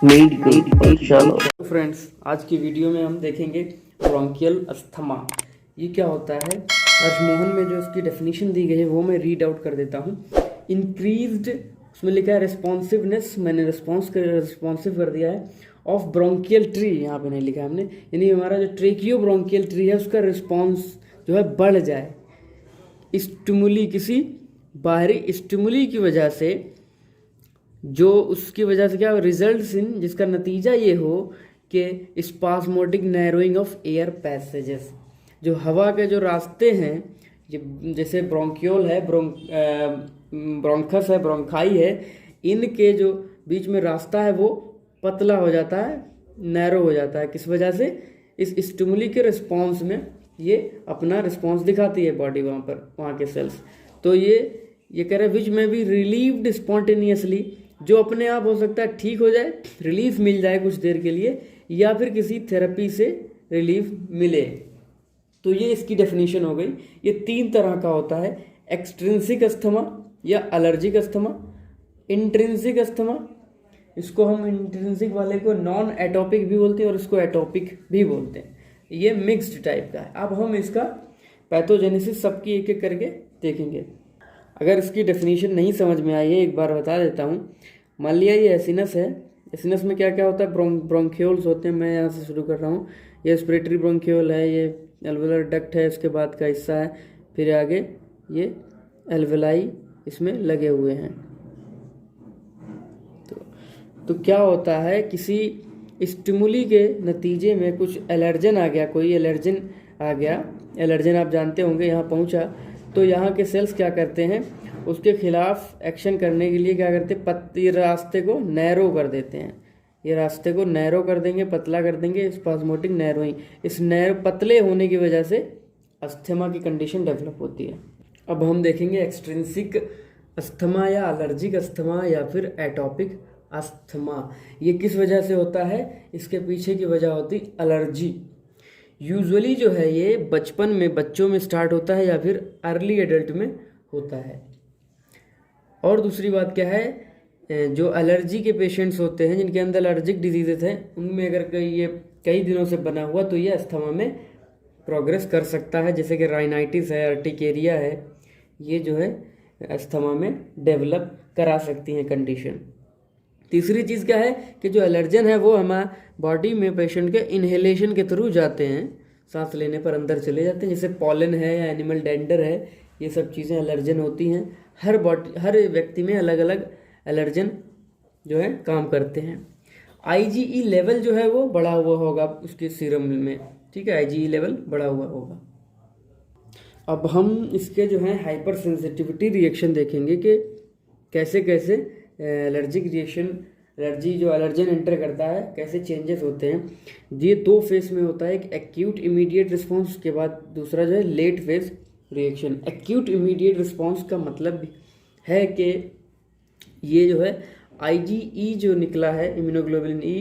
Medical पाठशाला। Friends, आज की वीडियो में हम देखेंगे ब्रोंकियल अस्थमा। ये क्या होता है। राजमोहन में जो इसकी डेफिनेशन दी गई है वो मैं रीड आउट कर देता हूँ। इंक्रीज्ड, उसमें लिखा है रिस्पॉन्सिवनेस, मैंने रिस्पॉन्सिव कर दिया है, ऑफ ब्रोंकियल ट्री, यहाँ पे नहीं लिखा है हमने, यानी हमारा जो ट्रेकियो ब्रोंकियल ट्री है उसका रिस्पॉन्स जो है बढ़ जाए। स्टिमुली, किसी बाहरी स्टिमुली की वजह से, जो उसकी वजह से क्या रिजल्ट्स इन, जिसका नतीजा ये हो कि spasmodic narrowing of air passages, जो हवा के जो रास्ते हैं, जैसे ब्रोंकियोल है, ब्रोंखस है, ब्रोंकाई है, इनके जो बीच में रास्ता है वो पतला हो जाता है, नैरो हो जाता है। किस वजह से? इस स्टिमुली के रिस्पॉन्स में ये अपना रिस्पॉन्स दिखाती है बॉडी, वहाँ के सेल्स। तो ये कह रहे हैं विच में बी रिलीव्ड स्पॉन्टेनियसली, जो अपने आप हो सकता है ठीक हो जाए, रिलीफ मिल जाए कुछ देर के लिए, या फिर किसी थेरेपी से रिलीफ मिले। तो ये इसकी डेफिनेशन हो गई। ये 3 तरह का होता है, एक्सट्रिंसिक अस्थमा या एलर्जिक अस्थमा, इंट्रिंसिक अस्थमा, इसको हम इंट्रिंसिक वाले को नॉन एटोपिक भी बोलते हैं और इसको एटोपिक भी बोलते हैं। ये मिक्स्ड टाइप का है। अब हम इसका पैथोजेनेसिस सबकी एक एक करके देखेंगे। अगर इसकी डेफिनेशन नहीं समझ में आई है, एक बार बता देता हूँ। मान लिया ये एसिनस है, एसिनस में क्या क्या होता है, ब्रोंखियोल्स होते हैं। मैं यहाँ से शुरू कर रहा हूँ। ये रेस्पिरेटरी ब्रोंखियोल है, ये एल्वेलर डक्ट है, उसके बाद का हिस्सा है, फिर आगे ये एल्वेलाई इसमें लगे हुए हैं। तो क्या होता है, किसी स्टिमुली के नतीजे में कुछ एलर्जन आ गया, कोई एलर्जन आ गया, एलर्जन आप जानते होंगे, यहाँ पहुँचा, तो यहाँ के सेल्स क्या करते हैं, उसके खिलाफ एक्शन करने के लिए क्या करते हैं, ये रास्ते को नैरो कर देते हैं। ये रास्ते को नैरो कर देंगे, पतला कर देंगे, स्पास्मोटिक नैरोइंग। इस नैरो पतले होने की वजह से अस्थमा की कंडीशन डेवलप होती है। अब हम देखेंगे एक्सट्रिंसिक अस्थमा या एलर्जिक अस्थमा या फिर एटोपिक अस्थमा। ये किस वजह से होता है, इसके पीछे की वजह होती एलर्जी। यूजुअली जो है ये बचपन में, बच्चों में स्टार्ट होता है या फिर अर्ली एडल्ट में होता है। और दूसरी बात क्या है, जो एलर्जी के पेशेंट्स होते हैं, जिनके अंदर एलर्जिक डिजीजेस हैं, उनमें अगर ये कई दिनों से बना हुआ तो ये अस्थमा में प्रोग्रेस कर सकता है। जैसे कि राइनाइटिस है, अर्टिकेरिया है, ये जो है अस्थमा में डेवलप करा सकती हैं कंडीशन। तीसरी चीज़ क्या है कि जो एलर्जन है वो हमारे बॉडी में पेशेंट के इन्हेलेशन के थ्रू जाते हैं, सांस लेने पर अंदर चले जाते हैं। जैसे पॉलन है या एनिमल डेंडर है, ये सब चीज़ें एलर्जन होती हैं। हर व्यक्ति में अलग अलग एलर्जन जो है काम करते हैं। IgE लेवल जो है वो बढ़ा हुआ होगा उसके सीरम में, ठीक है, IgE लेवल बढ़ा हुआ होगा। अब हम इसके जो है हाइपर सेंसिटिविटी रिएक्शन देखेंगे कि कैसे कैसे एलर्जिक रिएक्शन, एलर्जी जो एलर्जन एंटर करता है, कैसे चेंजेस होते हैं। ये 2 फेज में होता है, एक एक्यूट इमीडिएट रिस्पॉन्स के बाद दूसरा जो है late phase reaction. Acute immediate response का मतलब है कि ये जो है IgE जो निकला है, इम्यूनोग्लोबुलिन E,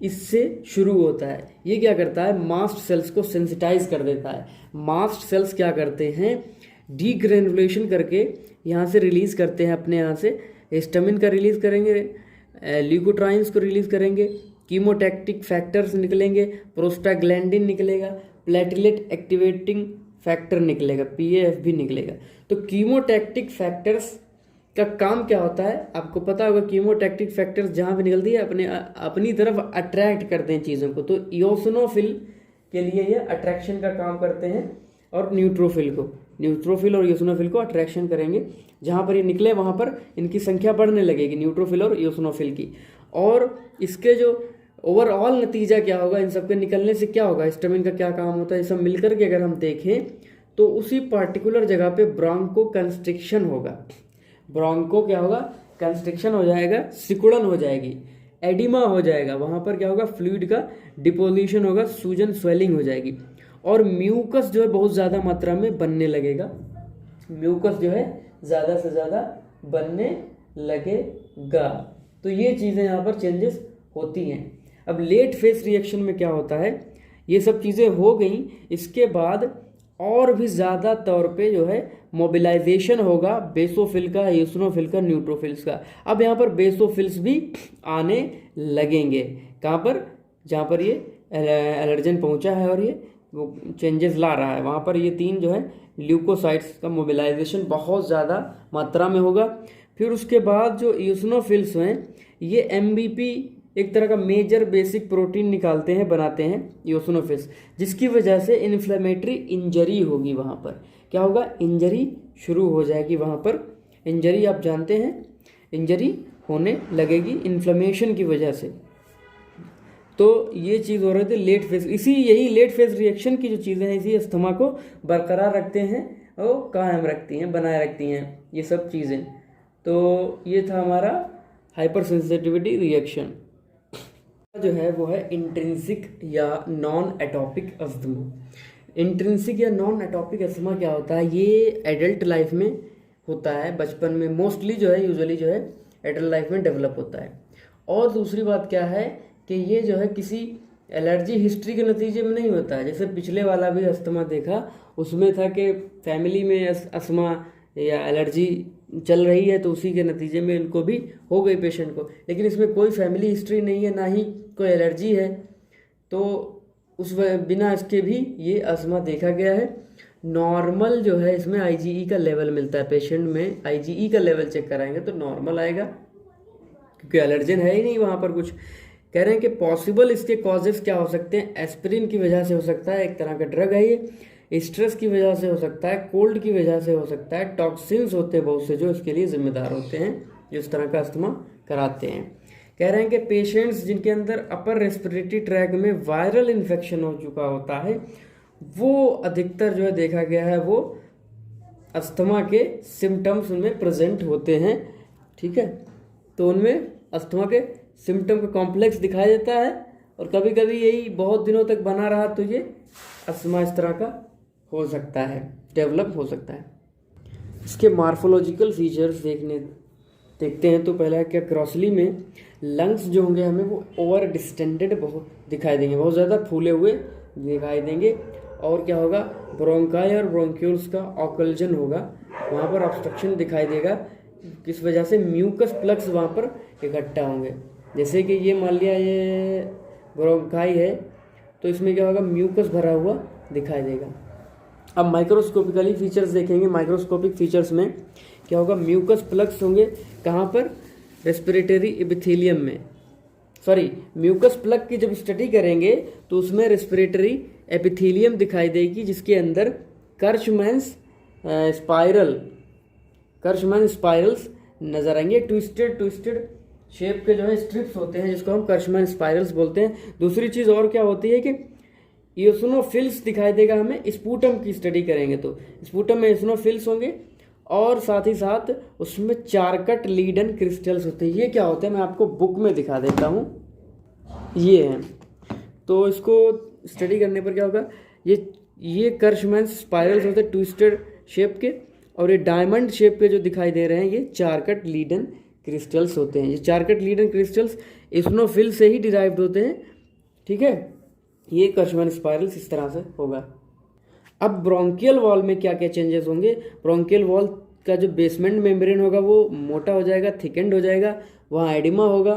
इससे शुरू होता है। ये क्या करता है, मास्ट सेल्स को सेंसिटाइज कर देता है। मास्ट सेल्स क्या करते हैं, डीग्रेनुलेशन करके यहाँ से रिलीज करते हैं, अपने यहाँ से हिस्टामिन का रिलीज करेंगे, ल्यूकोट्राइन्स को रिलीज करेंगे, कीमोटैक्टिक फैक्टर्स निकलेंगे, प्रोस्टाग्लैंडिन निकलेगा, प्लेटलेट एक्टिवेटिंग फैक्टर निकलेगा, PAF भी निकलेगा। तो कीमोटैक्टिक फैक्टर्स का काम क्या होता है, आपको पता होगा। कीमोटैक्टिक फैक्टर्स जहाँ भी निकलती है अपनी तरफ अट्रैक्ट करते हैं चीज़ों को। तो इओसिनोफिल के लिए ये अट्रैक्शन का काम करते हैं, और न्यूट्रोफिल और इओसिनोफिल को अट्रैक्शन करेंगे। जहाँ पर ये निकले वहाँ पर इनकी संख्या बढ़ने लगेगी, न्यूट्रोफिल और इओसिनोफिल की। और इसके जो ओवरऑल नतीजा क्या होगा, इन सब के निकलने से क्या होगा, हिस्टामिन का क्या काम होता है, ये सब मिलकर के अगर हम देखें तो उसी पार्टिकुलर जगह पे ब्रोंको कंस्ट्रिक्शन होगा। ब्रोंको क्या होगा, कंस्ट्रिक्शन हो जाएगा, सिकुड़न हो जाएगी, एडिमा हो जाएगा, वहाँ पर क्या होगा, फ्लूइड का डिपोजिशन होगा, सूजन स्वेलिंग हो जाएगी, और म्यूकस जो है बहुत ज़्यादा मात्रा में बनने लगेगा। म्यूकस जो है ज़्यादा से ज़्यादा बनने लगेगा। तो ये चीज़ें यहाँ पर चेंजेस होती हैं। अब लेट फेस रिएक्शन में क्या होता है, ये सब चीज़ें हो गई, इसके बाद और भी ज़्यादा तौर पे जो है मोबिलाइजेशन होगा बेसोफिल का, ईओसिनोफिल का, न्यूट्रोफिल्स का। अब यहाँ पर बेसोफिल्स भी आने लगेंगे। कहाँ पर? जहाँ पर ये एलर्जन पहुँचा है और ये वो चेंजेस ला रहा है, वहाँ पर ये तीन जो है ल्यूकोसाइट्स का मोबिलाइजेशन बहुत ज़्यादा मात्रा में होगा। फिर उसके बाद जो ईओसिनोफिल्स हैं ये एमबीपी एक तरह का मेजर बेसिक प्रोटीन निकालते हैं, बनाते हैं ईओसिनोफिल्स, जिसकी वजह से इन्फ्लेमेटरी इंजरी होगी। वहाँ पर क्या होगा? इंजरी शुरू हो जाएगी। वहाँ पर इंजरी आप जानते हैं, इंजरी होने लगेगी इन्फ्लेमेशन की वजह से। तो ये चीज़ हो रही थी लेट फेज। यही लेट फेज रिएक्शन की जो चीज़ें हैं इसी अस्थमा को बरकरार रखते हैं और कायम रखती हैं, बनाए रखती हैं ये सब चीज़ें। तो ये था हमारा हाइपर सेंसिटिविटी रिएक्शन। जो है वो है इंट्रिंसिक या नॉन एटॉपिक अस्थमा। इंट्रिंसिक या नॉन एटॉपिक अस्थमा क्या होता है? ये एडल्ट लाइफ में होता है, बचपन में मोस्टली जो है, यूजुअली जो है एडल्ट लाइफ में डेवलप होता है। और दूसरी बात क्या है कि ये जो है किसी एलर्जी हिस्ट्री के नतीजे में नहीं होता है। जैसे पिछले वाला भी अस्थमा देखा, उसमें था कि फैमिली में अस्थमा या एलर्जी चल रही है तो उसी के नतीजे में इनको भी हो गई पेशेंट को। लेकिन इसमें कोई फैमिली हिस्ट्री नहीं है, ना ही कोई एलर्जी है, तो उस बिना इसके भी ये अस्थमा देखा गया है। नॉर्मल जो है इसमें आईजीई का लेवल मिलता है पेशेंट में। आईजीई का लेवल चेक कराएंगे तो नॉर्मल आएगा, क्योंकि एलर्जन है ही नहीं वहाँ पर कुछ। कह रहे हैं कि पॉसिबल इसके कॉजेस क्या हो सकते हैं? एस्पिरिन की वजह से हो सकता है, एक तरह का ड्रग है ये। स्ट्रेस की वजह से हो सकता है, कोल्ड की वजह से हो सकता है, टॉक्सिन्स होते हैं बहुत से जो इसके लिए जिम्मेदार होते हैं, जो इस तरह का अस्थमा कराते हैं। कह रहे हैं कि पेशेंट्स जिनके अंदर अपर रेस्पिरेटरी ट्रैक में वायरल इन्फेक्शन हो चुका होता है, वो अधिकतर जो है देखा गया है वो अस्थमा के सिम्टम्स उनमें प्रेजेंट होते हैं। ठीक है, तो उनमें अस्थमा के सिम्टम का कॉम्प्लेक्स दिखाई देता है, और कभी कभी यही बहुत दिनों तक बना रहा तो ये अस्थमा इस तरह का हो सकता है, डेवलप हो सकता है। इसके मार्फोलॉजिकल फीचर्स देखते हैं तो पहला है क्या, क्रॉसली में लंग्स जो होंगे हमें वो ओवर डिस्टेंडेड बहुत दिखाई देंगे, बहुत ज़्यादा फूले हुए दिखाई देंगे। और क्या होगा, ब्रोंकाई और ब्रोंक्यूल्स का ऑकल्जन होगा, वहाँ पर ऑब्स्ट्रक्शन दिखाई देगा। किस वजह से? म्यूकस प्लग्स वहाँ पर इकट्ठा होंगे। जैसे कि ये मान लिया ये ब्रोंकाई है तो इसमें क्या होगा, म्यूकस भरा हुआ दिखाई देगा। अब माइक्रोस्कोपिकली फीचर्स देखेंगे। माइक्रोस्कोपिक फीचर्स में क्या होगा, म्यूकस प्लग्स होंगे कहाँ पर? रेस्पिरेटरी एपिथेलियम में। सॉरी, म्यूकस प्लग की जब स्टडी करेंगे तो उसमें रेस्पिरेटरी एपिथेलियम दिखाई देगी, जिसके अंदर कर्चमैन्स स्पाइरल्स नजर आएंगे। ट्विस्टेड शेप के जो है स्ट्रिप्स होते हैं, जिसको हम कर्चमैन स्पाइरल्स बोलते हैं। दूसरी चीज़ और क्या होती है कि ईओसिनोफिल्स दिखाई देगा हमें। स्पूटम की स्टडी करेंगे तो स्पूटम में ईओसिनोफिल्स होंगे, और साथ ही साथ उसमें चारकट लीडन क्रिस्टल्स होते हैं। ये क्या होते हैं मैं आपको बुक में दिखा देता हूँ, ये हैं। तो इसको स्टडी करने पर क्या होगा, ये कर्चमैन स्पाइरल्स होते हैं ट्विस्टेड शेप के, और ये डायमंड शेप के जो दिखाई दे रहे हैं ये चारकट लीडन क्रिस्टल्स होते हैं। ये चारकट लीडन क्रिस्टल्स ईओसिनोफिल से ही डिराइव्ड होते हैं। ठीक है, ये कर्चमैन स्पाइरल्स इस तरह से होगा। अब ब्रोंकियल वॉल में क्या क्या चेंजेस होंगे? ब्रोंकियल वॉल का जो बेसमेंट मेम्ब्रेन होगा वो मोटा हो जाएगा, थिकेंड हो जाएगा, वहाँ एडिमा होगा,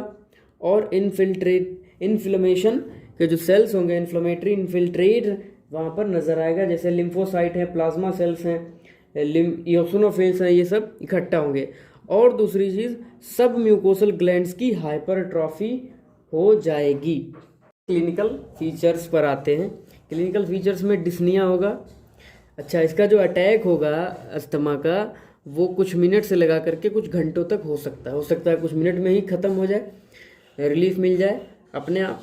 और इन्फ्लेमेशन के जो सेल्स होंगे, इन्फ्लेमेटरी इन्फिल्ट्रेट वहाँ पर नजर आएगा। जैसे लिम्फोसाइट है, प्लाज्मा सेल्स हैं, ईओसिनोफिल्स हैं, ये सब इकट्ठा होंगे। और दूसरी चीज़, सब म्यूकोसल ग्लैंड्स की हाइपरट्रॉफी हो जाएगी। क्लिनिकल फीचर्स पर आते हैं। क्लिनिकल फीचर्स में डिस्निया होगा। अच्छा, इसका जो अटैक होगा अस्थमा का वो कुछ मिनट से लगा करके कुछ घंटों तक हो सकता है कुछ मिनट में ही ख़त्म हो जाए, रिलीफ मिल जाए अपने आप,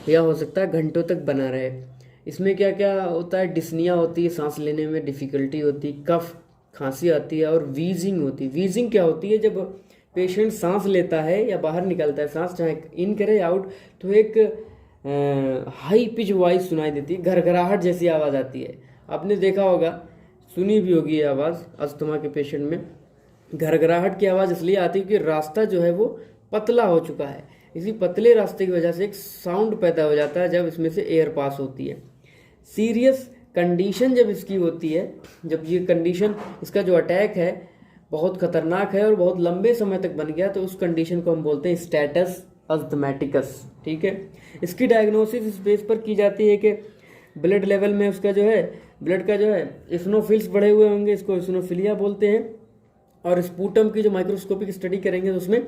या हो सकता है घंटों तक बना रहे। इसमें क्या क्या होता है, डिस्निया होती है, सांस लेने में डिफ़िकल्टी होती, कफ खांसी आती है, और वीजिंग होती है। वीजिंग क्या होती है, जब पेशेंट सांस लेता है या बाहर निकलता है सांस, चाहे इन करे आउट, तो एक हाई पिच वॉइस सुनाई देती है, घरघराहट जैसी आवाज़ आती है। आपने देखा होगा, सुनी भी होगी ये आवाज़ अस्थमा के पेशेंट में। घरघराहट की आवाज़ इसलिए आती है कि रास्ता जो है वो पतला हो चुका है। इसी पतले रास्ते की वजह से एक साउंड पैदा हो जाता है जब इसमें से एयर पास होती है। सीरियस कंडीशन जब इसकी होती है, जब ये कंडीशन, इसका जो अटैक है बहुत खतरनाक है और बहुत लंबे समय तक बन गया, तो उस कंडीशन को हम बोलते हैं स्टेटस अस्थमैटिकस। ठीक है, इसकी डायग्नोसिस इस बेस पर की जाती है कि ब्लड लेवल में उसका जो है, ब्लड का जो है इस्नोफिल्स बढ़े हुए होंगे, इसको इस्नोफिलिया बोलते हैं। और स्पूटम की जो माइक्रोस्कोपिक स्टडी करेंगे तो उसमें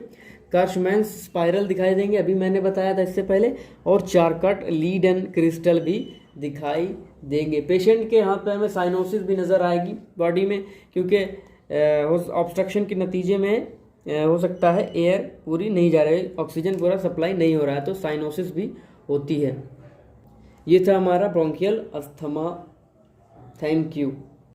कार्शमैन स्पाइरल दिखाई देंगे, अभी मैंने बताया था इससे पहले, और चारकट लीड एंड क्रिस्टल भी दिखाई देंगे। पेशेंट के हाथ पैर में साइनोसिस भी नज़र आएगी बॉडी में, क्योंकि ऑब्स्ट्रक्शन के नतीजे में हो सकता है एयर पूरी नहीं जा रही, ऑक्सीजन पूरा सप्लाई नहीं हो रहा है, तो साइनोसिस भी होती है। ये था हमारा ब्रोंकियल अस्थमा। Thank you.